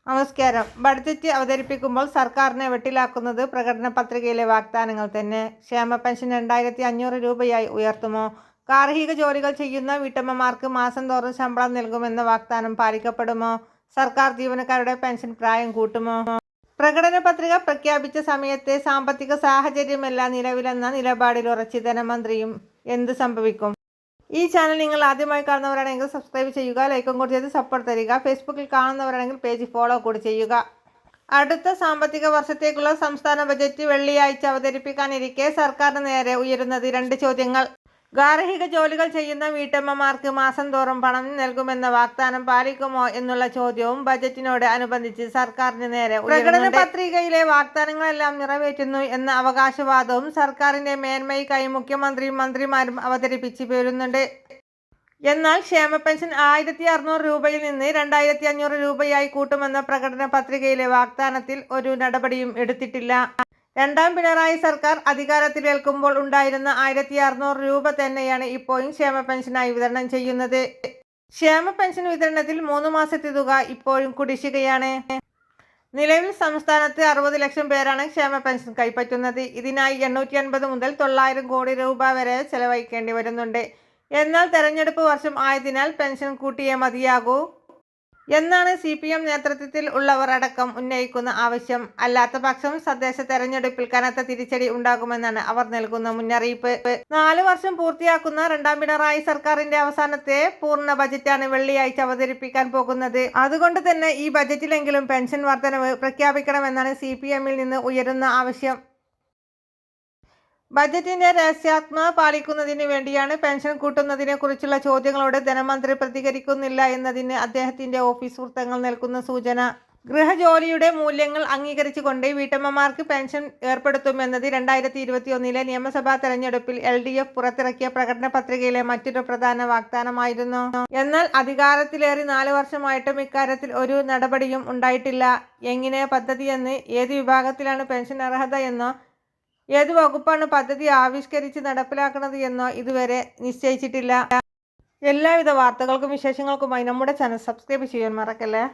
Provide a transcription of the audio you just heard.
നമസ്കാരം. ബഡ്ജറ്റ് അവതരിപ്പിക്കുമ്പോൾ സർക്കാരിനെ വെട്ടിലാക്കുന്നത് പ്രകടന പത്രികയിലെ വാഗ്ദാനങ്ങൾ തന്നെ. ക്ഷേമ പെൻഷൻ 2500 രൂപയായി ഉയർത്തുമോ? ഗാർഹിക ജോലികൾ ചെയ്യുന്ന വീട്ടമ്മമാർക്ക് മാസം തോറും ശമ്പളം നൽകുമെന്ന വാഗ്ദാനം പാലിക്കപ്പെടുമോ? സർക്കാർ ജീവനക്കാരുടെ പെൻഷൻ പ്രായം കൂട്ടുമോ? പ്രകടന പത്രിക പ്രഖ്യാപിച്ച സമയത്തെ സാമ്പത്തിക സാഹചര്യമല്ല നിലവിലെന്ന നിലപാടിൽ ഉറച്ച് ധനമന്ത്രിയും. എന്ത് സംഭവിക്കും? ഈ ചാനൽ നിങ്ങൾ ആദ്യമായി കാണുന്നവരാണെങ്കിൽ സബ്സ്ക്രൈബ് ചെയ്യുക, ലൈക്കും കൂടി ചെയ്ത് സപ്പോർട്ട് തരിക. ഫേസ്ബുക്കിൽ കാണുന്നവരാണെങ്കിൽ പേജ് ഫോളോ കൂടി ചെയ്യുക. അടുത്ത സാമ്പത്തിക വർഷത്തേക്കുള്ള സംസ്ഥാന ബജറ്റ് വെള്ളിയാഴ്ച അവതരിപ്പിക്കാനിരിക്കെ സർക്കാരിന് നേരെ ഉയരുന്നത് 2 ചോദ്യങ്ങൾ. ഗാർഹിക ജോലികൾ ചെയ്യുന്ന വീട്ടമ്മമാർക്ക് മാസം തോറും പണം നൽകുമെന്ന വാഗ്ദാനം പാലിക്കുമോ എന്നുള്ള ചോദ്യവും ബജറ്റിനോട് അനുബന്ധിച്ച് സർക്കാരിന് നേരെ പ്രകടന പത്രികയിലെ വാഗ്ദാനങ്ങളെല്ലാം നിറവേറ്റുന്നു എന്ന അവകാശവാദവും സർക്കാരിന്റെ മേന്മയ്ക്കായി മുഖ്യമന്ത്രിയും മന്ത്രിമാരും അവതരിപ്പിച്ച് പോരുന്നുണ്ട്. എന്നാൽ ക്ഷേമ പെൻഷൻ 1600 രൂപയിൽ നിന്ന് 2500 രൂപയായി കൂട്ടുമെന്ന പ്രകടന പത്രികയിലെ വാഗ്ദാനത്തിൽ ഒരു നടപടിയും എടുത്തിട്ടില്ല. രണ്ടാം പിണറായി സർക്കാർ അധികാരത്തിലേൽക്കുമ്പോൾ ഉണ്ടായിരുന്ന 1600 രൂപ തന്നെയാണ് ഇപ്പോഴും ക്ഷേമ പെൻഷനായി വിതരണം ചെയ്യുന്നത്. ക്ഷേമ പെൻഷൻ വിതരണത്തിൽ 3 മാസത്തെ തുക ഇപ്പോഴും കുടിശ്ശികയാണ്. നിലവിൽ സംസ്ഥാനത്ത് 60 ലക്ഷം പേരാണ് ക്ഷേമ പെൻഷൻ കൈപ്പറ്റുന്നത്. ഇതിനായി 850 മുതൽ 900 കോടി രൂപ വരെ ചെലവഴിക്കേണ്ടി വരുന്നുണ്ട്. എന്നാൽ തെരഞ്ഞെടുപ്പ് വർഷം ആയതിനാൽ പെൻഷൻ കൂട്ടിയേ മതിയാകൂ എന്നാണ് CPM നേതൃത്വത്തിൽ ഉള്ളവർ അടക്കം ഉന്നയിക്കുന്ന ആവശ്യം. അല്ലാത്ത പക്ഷം തദ്ദേശ തെരഞ്ഞെടുപ്പിൽ കനത്ത തിരിച്ചടി ഉണ്ടാകുമെന്നാണ് അവർ നൽകുന്ന മുന്നറിയിപ്പ്. 4 വർഷം പൂർത്തിയാക്കുന്ന രണ്ടാം പിണറായി സർക്കാരിന്റെ അവസാനത്തെ പൂർണ്ണ ബജറ്റാണ് വെള്ളിയാഴ്ച അവതരിപ്പിക്കാൻ പോകുന്നത്. അതുകൊണ്ട് തന്നെ ഈ ബജറ്റിലെങ്കിലും പെൻഷൻ വർധനവ് പ്രഖ്യാപിക്കണമെന്നാണ് CPMൽ നിന്ന് ഉയരുന്ന ആവശ്യം. ബജറ്റിന്റെ രഹസ്യാത്മ പാലിക്കുന്നതിന് വേണ്ടിയാണ് പെൻഷൻ കൂട്ടുന്നതിനെ കുറിച്ചുള്ള ചോദ്യങ്ങളോട് ധനമന്ത്രി പ്രതികരിക്കുന്നില്ല എന്നതിന് അദ്ദേഹത്തിന്റെ ഓഫീസ് വൃത്തങ്ങൾ നൽകുന്ന സൂചന. ഗൃഹജോലിയുടെ മൂല്യങ്ങൾ അംഗീകരിച്ചുകൊണ്ട് വീട്ടമ്മമാർക്ക് പെൻഷൻ ഏർപ്പെടുത്തുമെന്നത് 2021 നിയമസഭാ തെരഞ്ഞെടുപ്പിൽ LDF പുറത്തിറക്കിയ പ്രകടന പത്രികയിലെ മറ്റൊരു പ്രധാന വാഗ്ദാനമായിരുന്നു. എന്നാൽ അധികാരത്തിലേറി 4 വർഷമായിട്ടും ഇക്കാര്യത്തിൽ ഒരു നടപടിയും ഉണ്ടായിട്ടില്ല. എങ്ങനെ പദ്ധതിയെന്ന്, ഏത് വിഭാഗത്തിലാണ് പെൻഷൻ അർഹത എന്നോ, ഏത് വകുപ്പാണ് പദ്ധതി ആവിഷ്കരിച്ച് നടപ്പിലാക്കുന്നത് എന്നോ ഇതുവരെ നിശ്ചയിച്ചിട്ടില്ല. എല്ലാവിധ വാർത്തകൾക്കും വിശേഷങ്ങൾക്കുമായി നമ്മുടെ ചാനൽ സബ്സ്ക്രൈബ് ചെയ്യാൻ മറക്കല്ലേ.